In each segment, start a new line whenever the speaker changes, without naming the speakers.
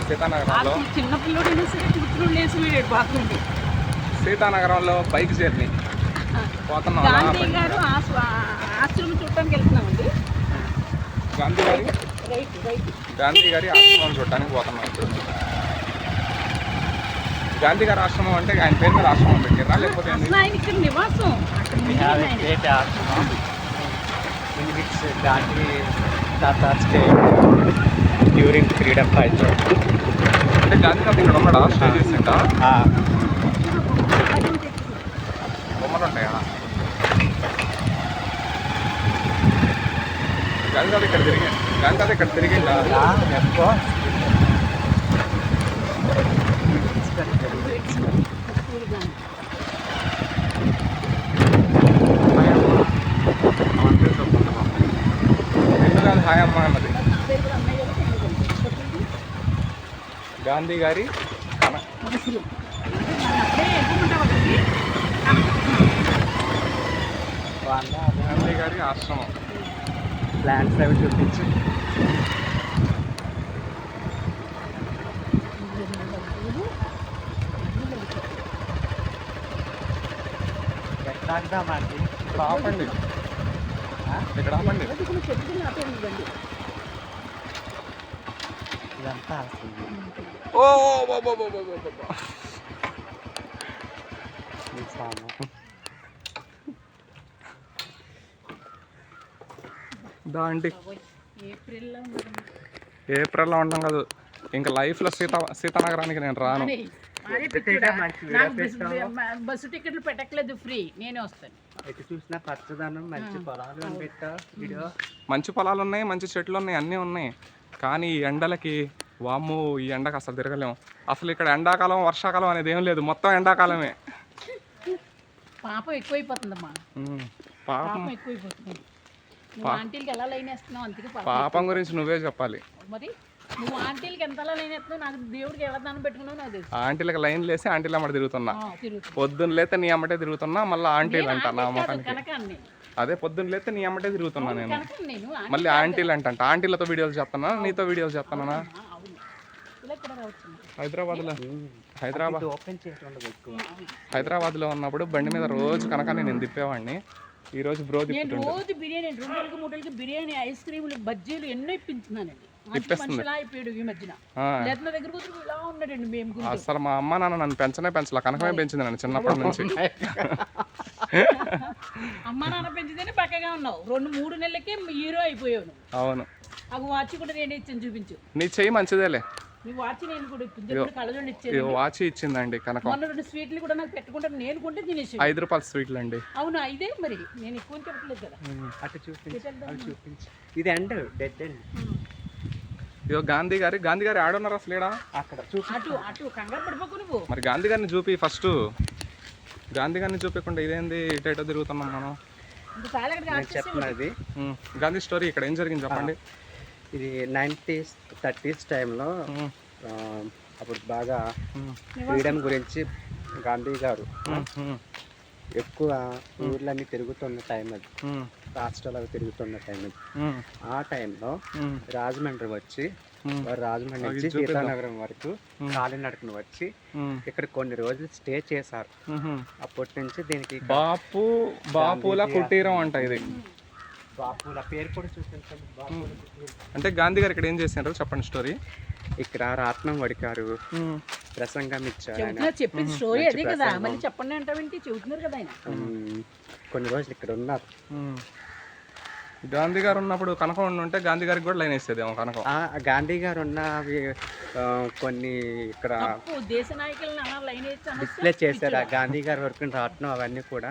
సీతానగరంలో సీతానగరంలో bike journey పోతున్నాం.
గాంధీ గారు ఆశ్రమం చూడటానికి వెళ్తున్నామండి.
గాంధీ గారి ఆశ్రమం చూడటానికి పోతున్నాం ఇప్పుడు. గాంధీ గారి ఆశ్రమం అంటే ఆయన పేరు మీద ఆశ్రమం పెట్టారా లేకపోతే
నివాసం
డ్యూరింగ్ ఫ్రీడమ్ ఫైట్
అంటే గాంధీ గారు ఇక్కడ ఉన్నాడా స్టే చేసిండా? బొమ్మలు ఉంటాయా? గాంధీ గారు ఇక్కడ తిరిగిందా? ఎందుకు హాయమ్మ అన్నది గాంధీ గారి గాంధీ గారి ఆశ్రమం
ప్లాంట్స్ అవి చూపించి ఎక్కడామండి
ఆపండి, ఇక్కడ ఆపండి.
ఇదంతా
ఓ దాంటి ఏప్రిల్లో ఉంటాం కాదు, ఇంకా లైఫ్లో సీతానగరానికి నేను రాను.
బస్సు టికెట్లు పెట్టట్లేదు, ఫ్రీ, నేనే వస్తాను.
ఎటు చూసినా పచ్చదనం, మంచి పొలాలు
మంచి పొలాలు ఉన్నాయి, మంచి చెట్లు ఉన్నాయి, అన్నీ ఉన్నాయి. కానీ ఈ ఎండలకి వామ్ము, ఈ ఎండకు అసలు తిరగలేము. అసలు ఇక్కడ ఎండాకాలం వర్షాకాలం అనేది ఏం లేదు, మొత్తం ఎండాకాలమే.
పాపం ఎక్కువైపోతుందమ్మా,
పాపం
ఎక్కువైపోతుంది. ఆంటీలకి ఎలా లైన్ వేస్తున్నావు? అందుకే
పాపం గురించి నువ్వే చెప్పాలి.
మరి నువ్వు ఆంటీలకి ఎంతలా లైన్ వేస్తున్నావు, నాకు దేవుడికి ఎలా దాన్ని పెట్టుకున్నావు నాకు తెలుసు.
ఆంటీలకు లైన్ లేసి ఆంటీలు అమ్మట తిరుగుతున్నా, పొద్దున్న లేతే నీ అమ్మటే తిరుగుతున్నా, మళ్ళీ ఆంటీలు అంట నా మొఖానికి. అదే పొద్దున్న లేతే నీ అమ్మటే తిరుగుతున్నా నేను, మళ్ళీ ఆంటీలు అంట. ఆంటీలతో వీడియోలు చేస్తున్నా, నీతో వీడియోలు చేస్తున్నానా? హైదరాబాద్లో ఉన్నప్పుడు బండి మీద రోజు కనకాన్ని నేను తిప్పేవాడిని. ఈ రోజు బ్రో
రోజు బిర్యానీ 2 రోజులకి 3 రోజులకి బిర్యానీ, ఐస్ క్రీములు, బజ్జీలు ఎన్నో ఇప్పించున్నానండి.
అసలు మా అమ్మ నాన్న నన్ను పెంచలా, కనకమే పెంచింది నన్ను చిన్నప్పటి నుంచి.
అమ్మ నాన్న పెంచితేనే పక్కగా ఉన్నావు, 2-3 నెలలకే హీరో అయిపోయావు.
అవును,
అవి వాచ్ కూడా నేను ఇచ్చాను, చూపించు.
నీ చెయ్యి మంచిదేలే.
వాచ్
ఇచ్చిందండి కనకం.
2 స్వీట్లు కూడా నాకు పెట్టుకుంటే నేను కొంటే తినేసి.
5 రూపాయల స్వీట్లు అండి.
అవునా? ఇదే మరి నేను ఎక్కువ చెప్పట్లేదు కదా.
అటు చూపించి ఇది ఎండ్ డెడ్ ఎండ్.
ఇదో గాంధీ గారి ఆడున్నారు అసలు లేడా?
అక్కడ
అటు కంగారు పడిపోకు నువ్వు.
మరి గాంధీ గారిని చూపి ఫస్ట్. గాంధీ గారిని చూపించకుండా ఇదేంది ఇటో తిరుగుతున్నాం మనం?
చెప్పినది
గాంధీ స్టోరీ ఇక్కడ ఏం జరిగింది చెప్పండి.
ఇది 90s 30s టైంలో అప్పుడు బాగా ఫ్రీడమ్ గురించి గాంధీ గారు ఎక్కువ ఊర్లన్నీ తిరుగుతున్న టైం అది, రాష్ట్రాలు అవి తిరుగుతున్న టైం అది. ఆ టైంలో రాజమండ్రి వచ్చి, రాజమండ్రి నుంచి సీతానగరం వరకు కాలినడకను వచ్చి ఇక్కడ కొన్ని రోజులు స్టే చేశారు. అప్పటి నుంచి దీనికి
బాపుల కుటీరం అంట. ఇది
బాపుల పేరు కూడా చూపించండి.
అంటే గాంధీ గారు ఇక్కడ ఏం చేశారు చెప్పండి స్టోరీ.
ఇక్కడ రాట్నం వడికారు, ప్రసంగం ఇచ్చారు.
చెప్పింది స్టోరీ అదే కదా, మళ్ళీ చెప్పండి అంటావేంటి? చెబుతున్నారు కదా ఆయన.
కొన్ని రోజులు ఇక్కడ ఉన్నారు.
గాంధీ గారు ఉన్నప్పుడు కనకం ఉంటే గాంధీ గారికి కూడా లైన్ వేసేదేమో కనకం.
గాంధీ గారు ఉన్న కొన్ని ఇక్కడ
దేశ నాయకులను అలా లైన్
డిస్ప్లే చేశారు. గాంధీ గారి వరకు రాట్నం అవన్నీ కూడా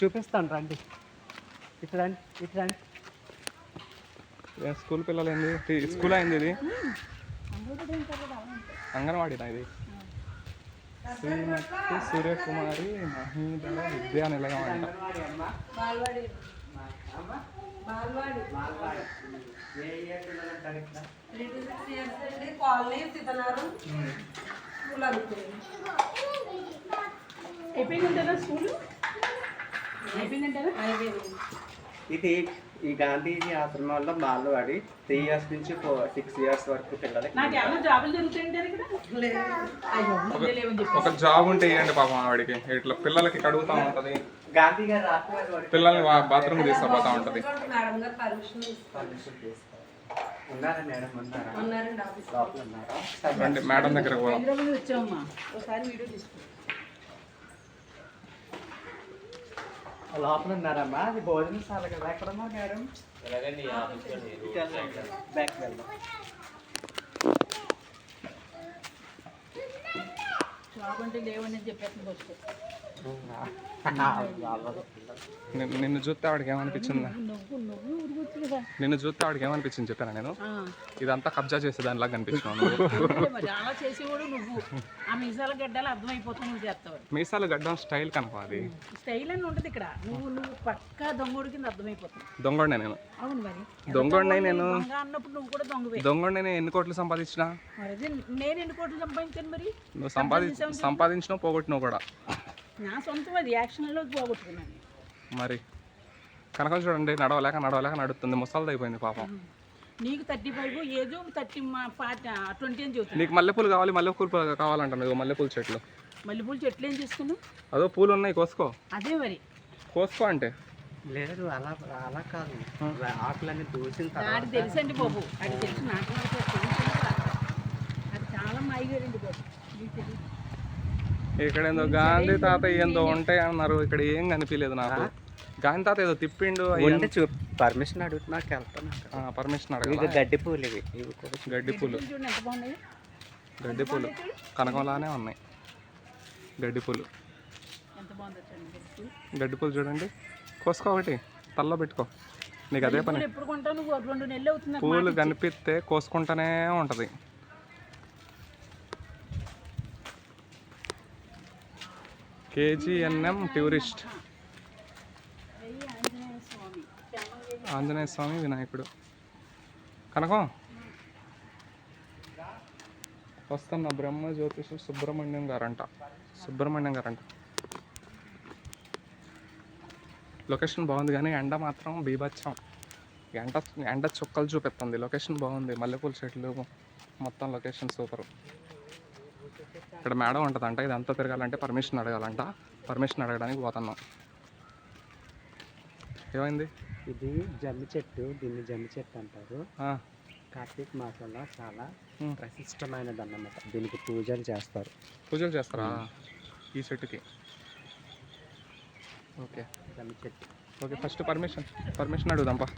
చూపిస్తాను, రండి. ఇట్లా
స్కూల్ పిల్లలు ఏంది? స్కూల్ అయింది ఇది, అంగన్వాడీనా ఇది? శ్రీమతి సూర్యకుమారి మహిళల విద్యా నిలయం అంట.
ఇది ఈ గాంధీజీ ఆశ్రమంలో మాలు వాడి 3 years నుంచి 6 years వరకు పిల్లలకి
నాకు ఏమైనా జాబులు జరుగుతాయంటారు ఇక్కడ అయ్యో ముందే లేవని చెప్పి
ఒక జాబ్ ఉంటే ఇవ్వండి పాపం ఆవిడకి, ఇట్లా పిల్లలకి కడుగుతా ఉంటది,
గాంధీ గారు రాత్రి
పిల్లల్ని బాత్రూమ్ తీసుకుపోతా ఉంటది.
ఉన్నారా మేడం? ఉన్నారా? లోపల ఉన్నారా?
రండి మేడం దగ్గరకు పోదాం.
హైదరాబాద్ వచ్చామమ్మా, ఒకసారి వీడియో తీసుకో.
లోపల ఉన్నారమ్మా, అది భోజనశాల కదా. ఎక్కడమ్మా మేడం? బ్యాక్ వెళ్దాం.
జాబ్ అంటే లేవని చెప్పేసి వస్తే
నిన్ను చూస్తే ఆవిడకి ఏమనిపించిందా?
నువ్వు నువ్వు ఊరికొచ్చు కదా.
నిన్ను చూస్తే ఆవిడకి ఏమనిపించింది చెప్పాను నేను, ఇదంతా కబ్జా చేసే దానిలాగా కనిపించినాను.
అంతే మరి అలా చేసేవాడు నువ్వు. ఆ మీసాల గడ్డలు అర్థమైపోతావు నువ్వు చేస్తావు.
మీసాలు గడ్డం స్టైల్ కనుక అది
స్టైల్ అని ఉంటుంది ఇక్కడ. నువ్వు పక్కా దొంగోడి కింద అర్థమైపోతావు.
దొంగోడినే నేను,
అవును మరి.
దొంగోడినే నేను.
దొంగ అన్నప్పుడు నువ్వు కూడా దొంగవే.
దొంగోడిని నేను ఎన్ని కోట్లు సంపాదించినా?
మరి అదే నేను ఎన్ని కోట్లు సంపాదించాను మరి.
నువ్వు సంపాదించినావు, పోగొట్టినావు కూడా.
నా సొంతం అది యాక్షన్లో పోగొట్టుకున్నాను.
మరి కనకం చూడండి, నడవలేక నడుస్తుంది, ముసలిది అయిపోయింది పాపం.
నీకు 35 ఏదో 20 అని చెబుతుంది.
నీకు మల్లెపూలు కావాలి, మల్లెపూలు కావాలంట. నువ్వు మల్లెపూల చెట్లు,
మల్లెపూలు చెట్లు ఏం చేసుకున్నావు?
అదో పూలు ఉన్నాయి, కోసుకో.
అదే మరి
కోసుకో అంటే
లేదు, అలా అలా కాదు. ఆకులన్నీ దూసిన
అది
తర్వాత
తెలుసండి బాబు, అది తెలుసు నాకు. అది చాలా మాయగారండి బాబు, నీకు తెలియదు.
ఇక్కడ ఏందో గాంధీ తాత ఏందో ఉంటాయి అన్నారు, ఇక్కడ ఏం కనిపించలేదు నాకు. గాంధీ తాత ఏదో తిప్పిండు.
పర్మిషన్ అడుగుతున్నాక వెళ్తాను.
పర్మిషన్
ఇవి
అడగ.
గడ్డి పూలు ఇవి.
గడ్డి పూలు,
చూడండి ఎంత బాగున్నాయి.
గడ్డి పూలు కనకంలానే ఉన్నాయి. గడ్డి పూలు,
ఎంత బాగుంది వచ్చాను.
గడ్డి పూలు చూడండి. కోసుకో, ఒకటి తల్లో పెట్టుకో, నీకు అదే పని.
ఎప్పుడు కొంటావు నువ్వు? 2 నెలలు అవుతుంది.
పూలు కనిపిస్తే కోసుకుంటానే ఉంటది. KGNM టూరిస్ట్, ఆంజనేయ స్వామి వినాయకుడు. కనకం వస్తున్న బ్రహ్మ జ్యోతిషు సుబ్రహ్మణ్యం గారంట. లొకేషన్ బాగుంది కానీ ఎండ మాత్రం బీభత్సం. ఎండ చుక్కలు చూపిస్తుంది. లొకేషన్ బాగుంది, మల్లెపూల చెట్లు మొత్తం లొకేషన్ సూపర్. ఇక్కడ మేడం ఉంటుందంట, ఇదంతా తిరగాలంటే పర్మిషన్ అడగాలంట. పర్మిషన్ అడగడానికి పోతున్నాం. ఏమైంది?
ఇది జమ్మి చెట్టు, దీన్ని జమ్మి చెట్టు అంటారు. కార్తీక మాసంలో చాలా ప్రశిష్టమైనది అన్నమాట. దీనికి పూజలు చేస్తారు.
పూజలు చేస్తారా ఈ చెట్టుకి? ఓకే
జమ్మి చెట్టు.
Okay, first permission అడుగుదాంపా.